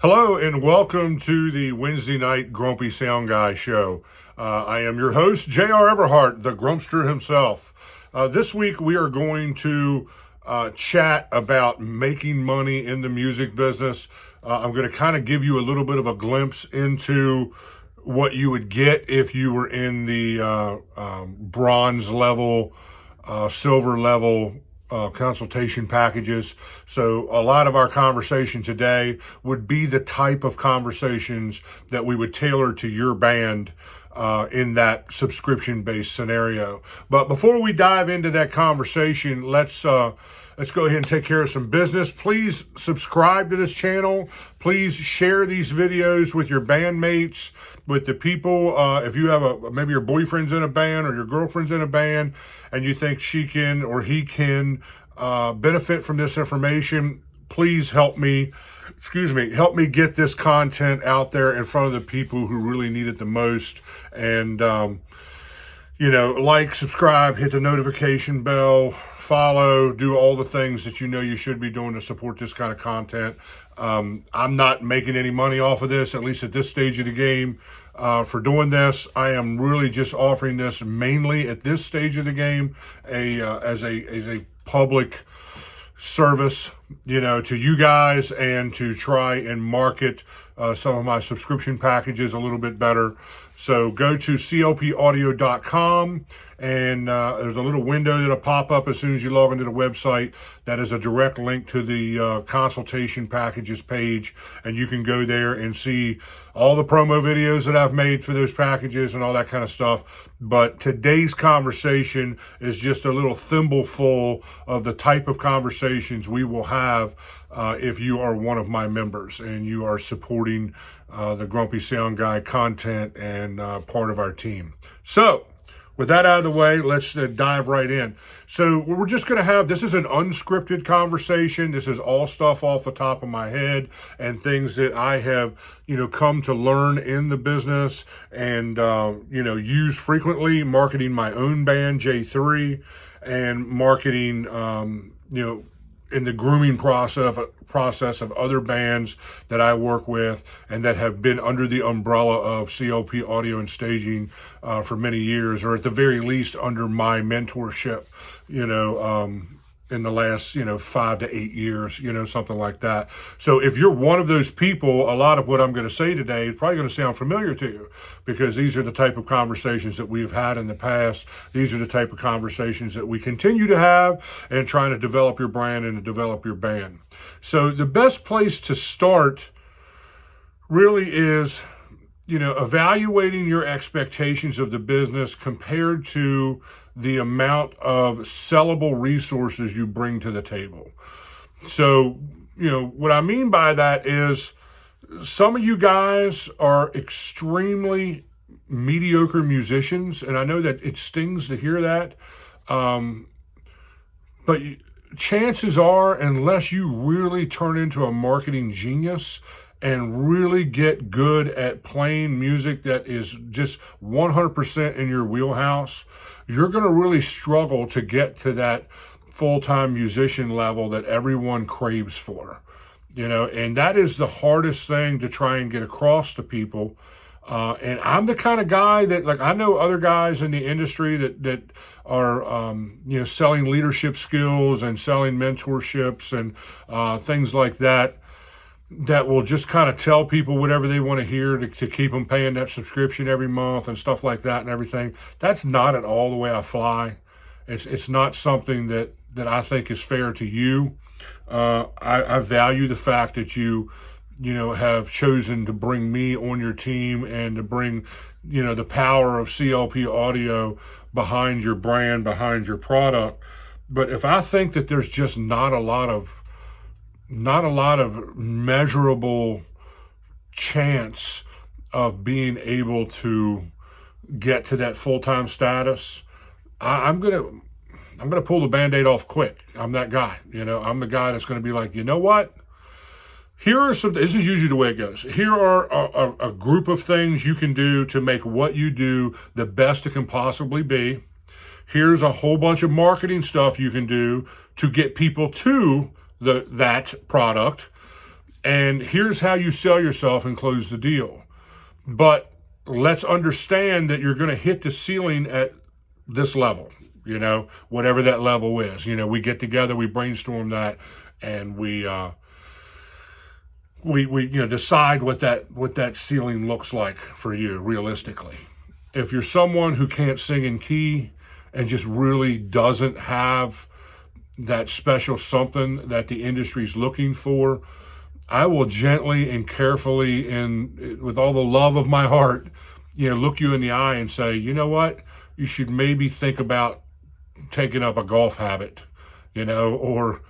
Hello and welcome to the Wednesday night Grumpy Sound Guy show. I am your host, J.R. Everhart, the Grumpster himself. This week we are going to chat about making money in the music business. I'm going to kind of give you a little bit of a glimpse into what you would get if you were in the bronze level, silver level consultation packages. So a lot of our conversation today would be the type of conversations that we would tailor to your band in that subscription-based scenario. But before we dive into that conversation, let's go ahead and take care of some business. Please subscribe to this channel. Please share these videos with your bandmates, with the people. If you have maybe your boyfriend's in a band or your girlfriend's in a band and you think she can or he can benefit from this information, please help me get this content out there in front of the people who really need it the most. And, like, subscribe, hit the notification bell, follow, do all the things that you know you should be doing to support this kind of content. I'm not making any money off of this, at least at this stage of the game. For doing this, I am really just offering this mainly at this stage of the game as a public service, to you guys, and to try and market some of my subscription packages a little bit better. So go to clpaudio.com, and there's a little window that'll pop up as soon as you log into the website. That is a direct link to the consultation packages page, and you can go there and see all the promo videos that I've made for those packages and all that kind of stuff. But today's conversation is just a little thimbleful of the type of conversations we will have if you are one of my members and you are supporting the Grumpy Sound Guy content and part of our team. So with that out of the way, let's dive right in. So we're just going to have, this is an unscripted conversation. This is all stuff off the top of my head and things that I have, come to learn in the business and, use frequently, marketing my own band, J3, and marketing, in the grooming process of other bands that I work with and that have been under the umbrella of CLP Audio and Staging for many years, or at the very least under my mentorship, in the last, 5 to 8 years, something like that. So if you're one of those people, a lot of what I'm going to say today is probably going to sound familiar to you, because these are the type of conversations that we've had in the past. These are the type of conversations that we continue to have and trying to develop your brand and to develop your band. So the best place to start really is, evaluating your expectations of the business compared to the amount of sellable resources you bring to the table. So, what I mean by that is some of you guys are extremely mediocre musicians, and I know that it stings to hear that. But chances are, unless you really turn into a marketing genius and really get good at playing music that is just 100% in your wheelhouse, you're going to really struggle to get to that full-time musician level that everyone craves for, and that is the hardest thing to try and get across to people. And I'm the kind of guy that, I know other guys in the industry that are, selling leadership skills and selling mentorships and things like that will just kind of tell people whatever they want to hear to keep them paying that subscription every month and stuff like that and everything. That's not at all the way I fly. It's not something that I think is fair to you. I value the fact that you have chosen to bring me on your team and to bring, the power of CLP Audio behind your brand, behind your product. But if I think that there's just not a lot of measurable chance of being able to get to that full-time status, I'm gonna pull the Band-Aid off quick. I'm that guy. I'm the guy that's gonna be like, you know what? Here are some, this is usually the way it goes. Here are a group of things you can do to make what you do the best it can possibly be. Here's a whole bunch of marketing stuff you can do to get people to that product. And here's how you sell yourself and close the deal. But let's understand that you're going to hit the ceiling at this level, whatever that level is. We get together, we brainstorm that, and we decide what that ceiling looks like for you realistically. If you're someone who can't sing in key and just really doesn't have that special something that the industry's looking for, I will gently and carefully and with all the love of my heart, look you in the eye and say, you know what? You should maybe think about taking up a golf habit, or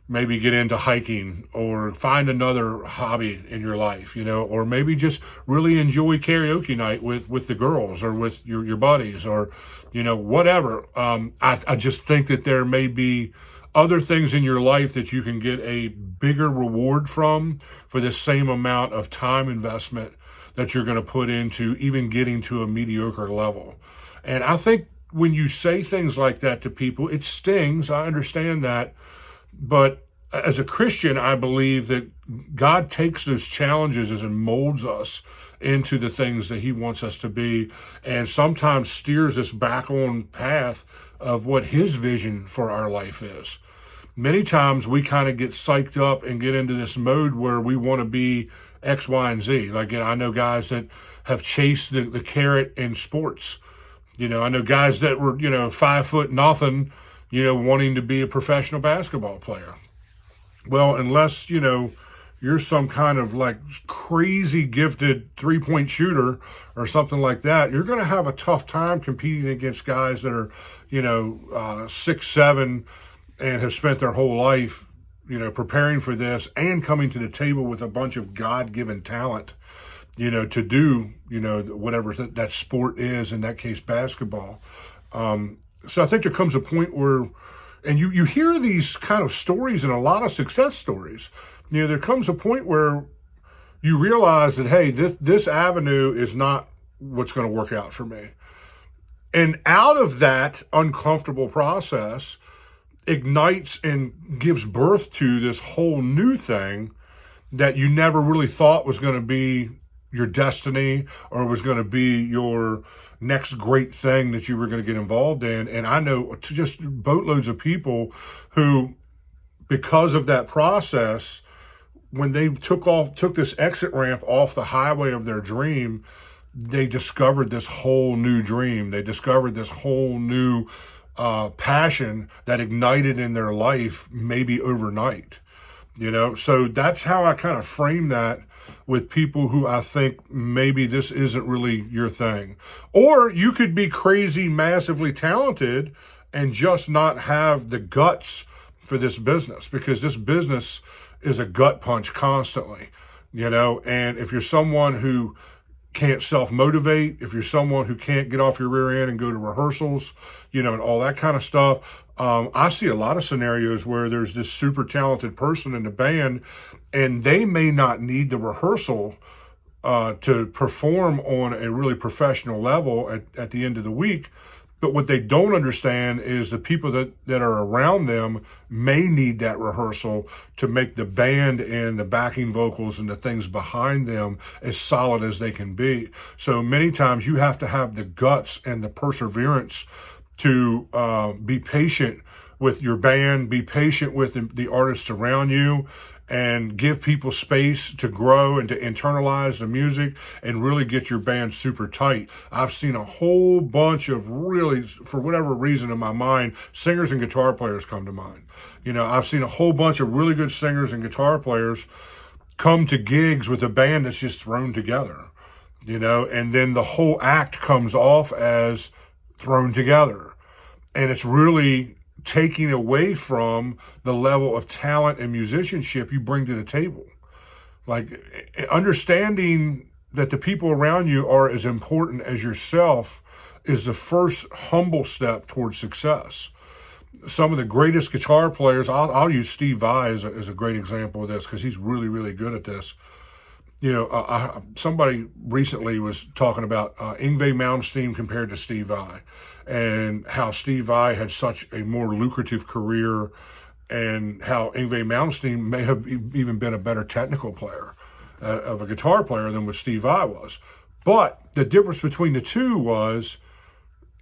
maybe get into hiking or find another hobby in your life, or maybe just really enjoy karaoke night with the girls or with your buddies or, whatever. I just think that there may be other things in your life that you can get a bigger reward from for the same amount of time investment that you're going to put into even getting to a mediocre level. And I think when you say things like that to people, it stings. I understand that. But as a Christian, I believe that God takes those challenges and molds us into the things that he wants us to be, and sometimes steers us back on path of what his vision for our life is. Many times we kind of get psyched up and get into this mode where we want to be X, Y, and Z. Like, I know guys that have chased the carrot in sports. I know guys that were, 5 foot nothing, wanting to be a professional basketball player. Well, unless, you're some kind of like crazy gifted 3-point shooter or something like that, you're going to have a tough time competing against guys that are, 6'7", and have spent their whole life, preparing for this and coming to the table with a bunch of God-given talent, to do, whatever that sport is, in that case, basketball. So I think there comes a point where, and you hear these kind of stories and a lot of success stories, there comes a point where you realize that, hey, this avenue is not what's going to work out for me. And out of that uncomfortable process ignites and gives birth to this whole new thing that you never really thought was going to be your destiny or was going to be your next great thing that you were going to get involved in. And I know just boatloads of people who, because of that process, when they took this exit ramp off the highway of their dream, they discovered this whole new dream. They discovered this whole new passion that ignited in their life, maybe overnight. So that's how I kind of frame that with people who I think maybe this isn't really your thing. Or you could be crazy, massively talented and just not have the guts for this business, because this business is a gut punch constantly, and if you're someone who can't self-motivate, if you're someone who can't get off your rear end and go to rehearsals, and all that kind of stuff, I see a lot of scenarios where there's this super talented person in the band and they may not need the rehearsal to perform on a really professional level at the end of the week. But what they don't understand is the people that are around them may need that rehearsal to make the band and the backing vocals and the things behind them as solid as they can be. So many times you have to have the guts and the perseverance to be patient with your band, be patient with the artists around you, and give people space to grow and to internalize the music and really get your band super tight. I've seen a whole bunch of really, for whatever reason in my mind, singers and guitar players come to mind. I've seen a whole bunch of really good singers and guitar players come to gigs with a band that's just thrown together, and then the whole act comes off as thrown together. And it's really taking away from the level of talent and musicianship you bring to the table. Like, understanding that the people around you are as important as yourself is the first humble step towards success. Some of the greatest guitar players, I'll use Steve Vai as a great example of this, because he's really, really good at this. Somebody recently was talking about Yngwie Malmsteen compared to Steve Vai, and how Steve Vai had such a more lucrative career and how Yngwie Malmsteen may have even been a better technical player of a guitar player than what Steve Vai was. But the difference between the two was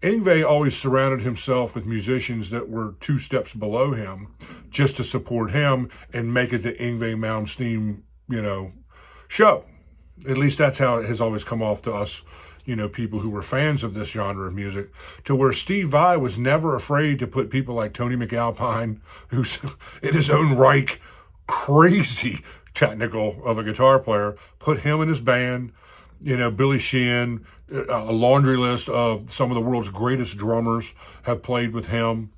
Yngwie always surrounded himself with musicians that were 2 steps below him just to support him and make it the Yngwie Malmsteen, show. At least that's how it has always come off to us, people who were fans of this genre of music, to where Steve Vai was never afraid to put people like Tony McAlpine, who's in his own right crazy technical of a guitar player, put him in his band, Billy Sheehan, a laundry list of some of the world's greatest drummers have played with him.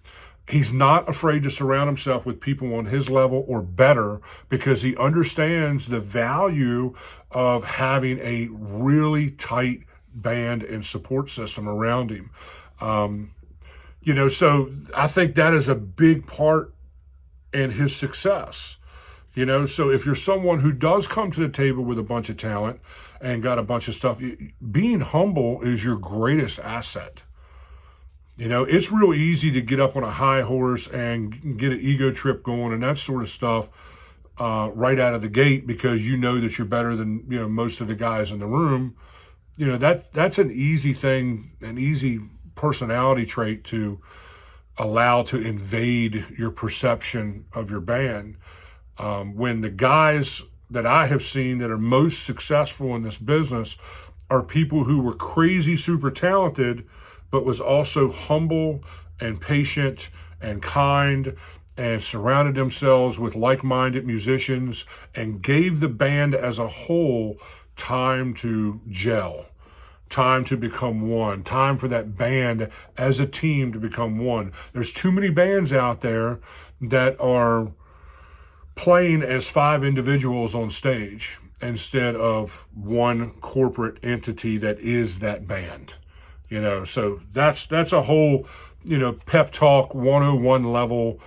He's not afraid to surround himself with people on his level or better because he understands the value of having a really tight band and support system around him. So I think that is a big part in his success. So if you're someone who does come to the table with a bunch of talent and got a bunch of stuff, being humble is your greatest asset. It's real easy to get up on a high horse and get an ego trip going and that sort of stuff right out of the gate because you know that you're better than most of the guys in the room. That's an easy thing, an easy personality trait to allow to invade your perception of your band. When the guys that I have seen that are most successful in this business are people who were crazy, super talented, but was also humble and patient and kind and surrounded themselves with like-minded musicians and gave the band as a whole time to gel, time to become one, time for that band as a team to become one. There's too many bands out there that are playing as 5 individuals on stage instead of one corporate entity that is that band. So that's a whole, pep talk 101 level,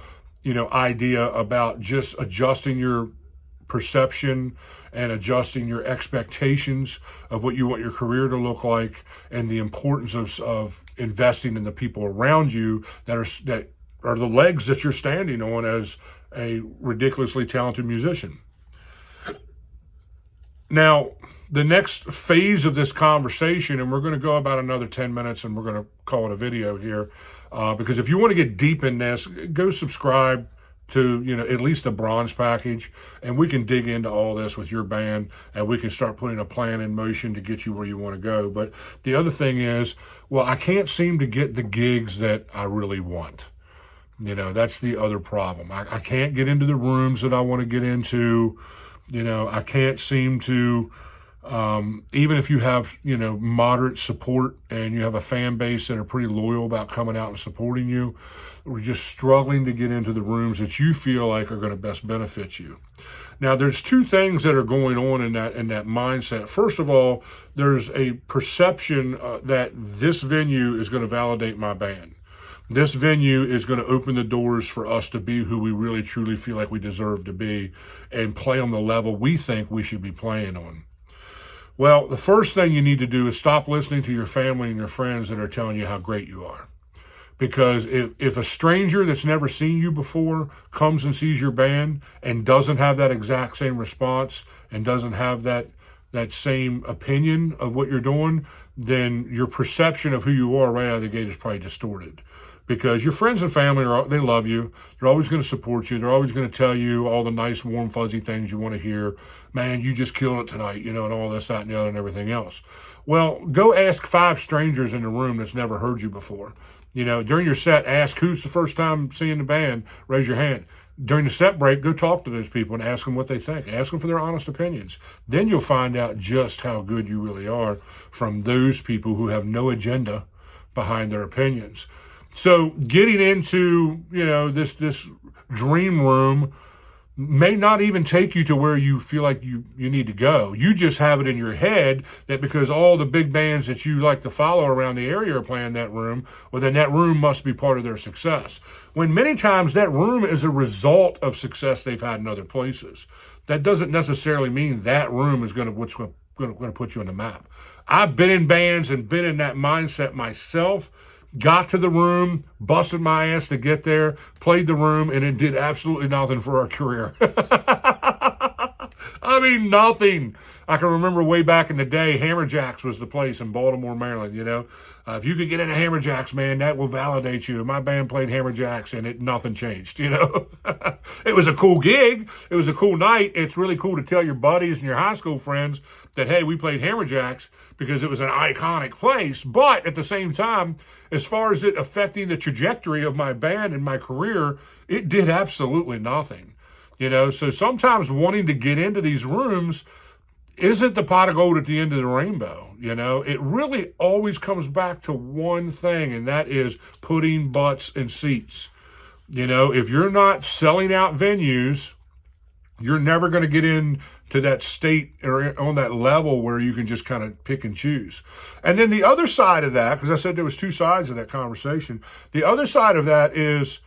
idea about just adjusting your perception and adjusting your expectations of what you want your career to look like and the importance of investing in the people around you that are the legs that you're standing on as a ridiculously talented musician. Now, the next phase of this conversation, and we're going to go about another 10 minutes and we're going to call it a video here, because if you want to get deep in this, go subscribe to, at least the bronze package, and we can dig into all this with your band and we can start putting a plan in motion to get you where you want to go. But the other thing is, I can't seem to get the gigs that I really want. That's the other problem. I can't get into the rooms that I want to get into. I can't seem to, even if you have, moderate support and you have a fan base that are pretty loyal about coming out and supporting you, we're just struggling to get into the rooms that you feel like are going to best benefit you. Now, there's 2 things that are going on in that mindset. First of all, there's a perception that this venue is going to validate my band. This venue is going to open the doors for us to be who we really truly feel like we deserve to be and play on the level we think we should be playing on. Well, the first thing you need to do is stop listening to your family and your friends that are telling you how great you are. Because if a stranger that's never seen you before comes and sees your band and doesn't have that exact same response and doesn't have that same opinion of what you're doing, then your perception of who you are right out of the gate is probably distorted. Because your friends and family, they love you. They're always going to support you. They're always going to tell you all the nice, warm, fuzzy things you want to hear. Man, you just killed it tonight, and all this, that, and the other, and everything else. Well, go ask 5 strangers in the room that's never heard you before. During your set, ask who's the first time seeing the band, raise your hand. During the set break, go talk to those people and ask them what they think. Ask them for their honest opinions. Then you'll find out just how good you really are from those people who have no agenda behind their opinions. So getting into, this dream room may not even take you to where you feel like you need to go. You just have it in your head that because all the big bands that you like to follow around the area are playing that room, well, then that room must be part of their success. When many times that room is a result of success they've had in other places. That doesn't necessarily mean that room is going to put you on the map. I've been in bands and been in that mindset myself got to the room, busted my ass to get there, played the room, and it did absolutely nothing for our career. I mean, nothing. I can remember way back in the day, Hammerjacks was the place in Baltimore, Maryland, you know. If you could get into Hammerjacks, man, that will validate you. My band played Hammerjacks, and nothing changed, you know. It was a cool gig. It was a cool night. It's really cool to tell your buddies and your high school friends that, hey, we played Hammerjacks because it was an iconic place. But at the same time, as far as it affecting the trajectory of my band and my career, it did absolutely nothing. You know, so sometimes wanting to get into these rooms isn't the pot of gold at the end of the rainbow. You know, it really always comes back to one thing, and that is putting butts in seats. You know, if you're not selling out venues, you're never going to get into that state or on that level where you can just kind of pick and choose. And then the other side of that, because I said there was two sides of that conversation, the other side of that is,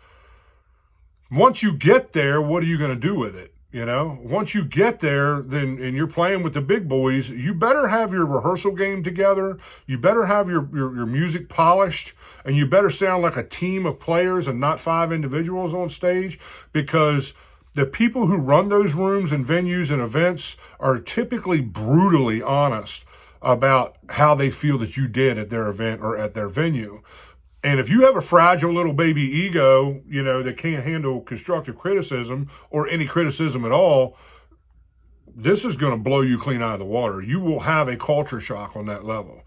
once you get there, what are you going to do with it? You know, once you get there, then and you're playing with the big boys, you better have your rehearsal game together. You better have your music polished, and you better sound like a team of players and not 5 individuals on stage, because the people who run those rooms and venues and events are typically brutally honest about how they feel that you did at their event or at their venue. And if you have a fragile little baby ego, you know, that can't handle constructive criticism or any criticism at all, this is going to blow you clean out of the water. You will have a culture shock on that level.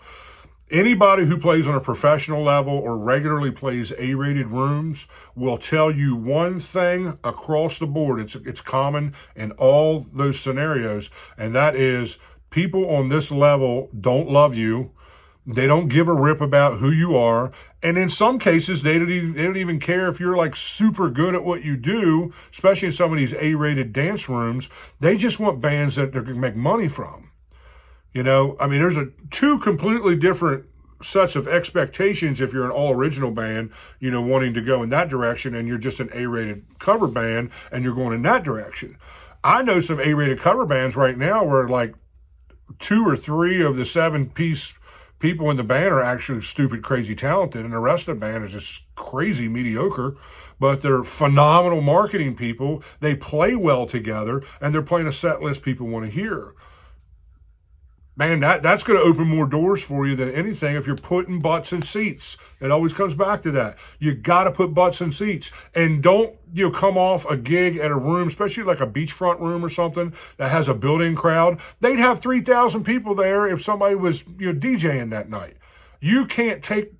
Anybody who plays on a professional level or regularly plays A-rated rooms will tell you one thing across the board. It's common in all those scenarios, and that is people on this level don't love you. They don't give a rip about who you are. And in some cases, they don't even care if you're like super good at what you do, especially in some of these A-rated dance rooms. They just want bands that they're going to make money from. You know, I mean, there's two completely different sets of expectations if you're an all-original band, you know, wanting to go in that direction, and you're just an A-rated cover band and you're going in that direction. I know some A-rated cover bands right now where like 2 or 3 of the 7-piece people in the band are actually stupid, crazy talented, and the rest of the band is just crazy mediocre, but they're phenomenal marketing people. They play well together, and they're playing a set list people want to hear. Man, that's going to open more doors for you than anything if you're putting butts in seats. It always comes back to that. You got to put butts in seats. And don't, you know, come off a gig at a room, especially like a beachfront room or something that has a built-in crowd. They'd have 3,000 people there if somebody was, you know, DJing that night. You can't take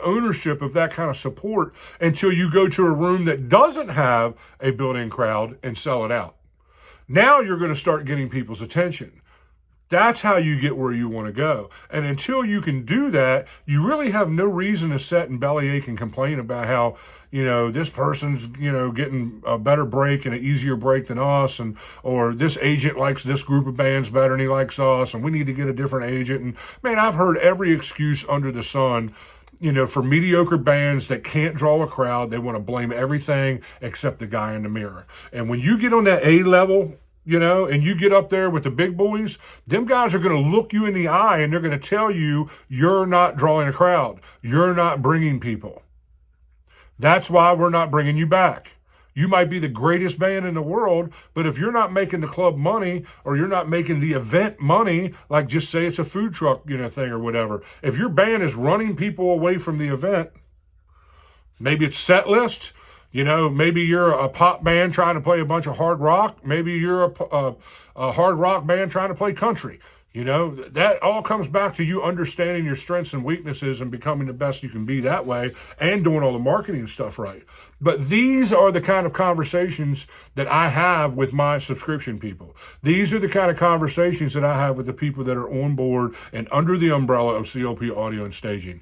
ownership of that kind of support until you go to a room that doesn't have a built-in crowd and sell it out. Now you're going to start getting people's attention. That's how you get where you want to go. And until you can do that, you really have no reason to sit and bellyache and complain about how, you know, this person's, you know, getting a better break and an easier break than us, and or this agent likes this group of bands better than he likes us, and we need to get a different agent. And man, I've heard every excuse under the sun, you know, for mediocre bands that can't draw a crowd. They want to blame everything except the guy in the mirror. And when you get on that A level, you know, and you get up there with the big boys, them guys are going to look you in the eye and they're going to tell you you're not drawing a crowd. You're not bringing people. That's why we're not bringing you back. You might be the greatest band in the world, but if you're not making the club money, or you're not making the event money, like just say it's a food truck, you know, thing or whatever. If your band is running people away from the event, maybe it's set list. You know, maybe you're a pop band trying to play a bunch of hard rock. Maybe you're a hard rock band trying to play country. You know, that all comes back to you understanding your strengths and weaknesses and becoming the best you can be that way, and doing all the marketing stuff right. But these are the kind of conversations that I have with my subscription people. These are the kind of conversations that I have with the people that are on board and under the umbrella of CLP Audio and Staging.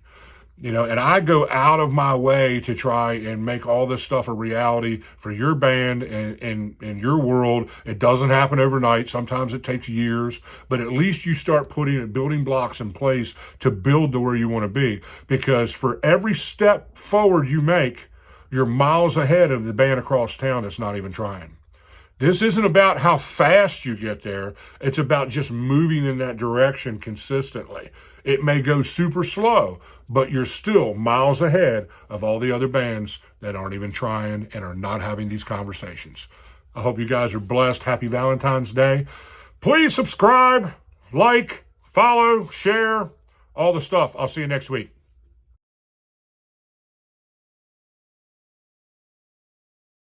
You know, and I go out of my way to try and make all this stuff a reality for your band and your world. It doesn't happen overnight. Sometimes it takes years, but at least you start putting building blocks in place to build to where you want to be. Because for every step forward you make, you're miles ahead of the band across town that's not even trying. This isn't about how fast you get there. It's about just moving in that direction consistently. It may go super slow, but you're still miles ahead of all the other bands that aren't even trying and are not having these conversations. I hope you guys are blessed. Happy Valentine's Day. Please subscribe, like, follow, share, all the stuff. I'll see you next week.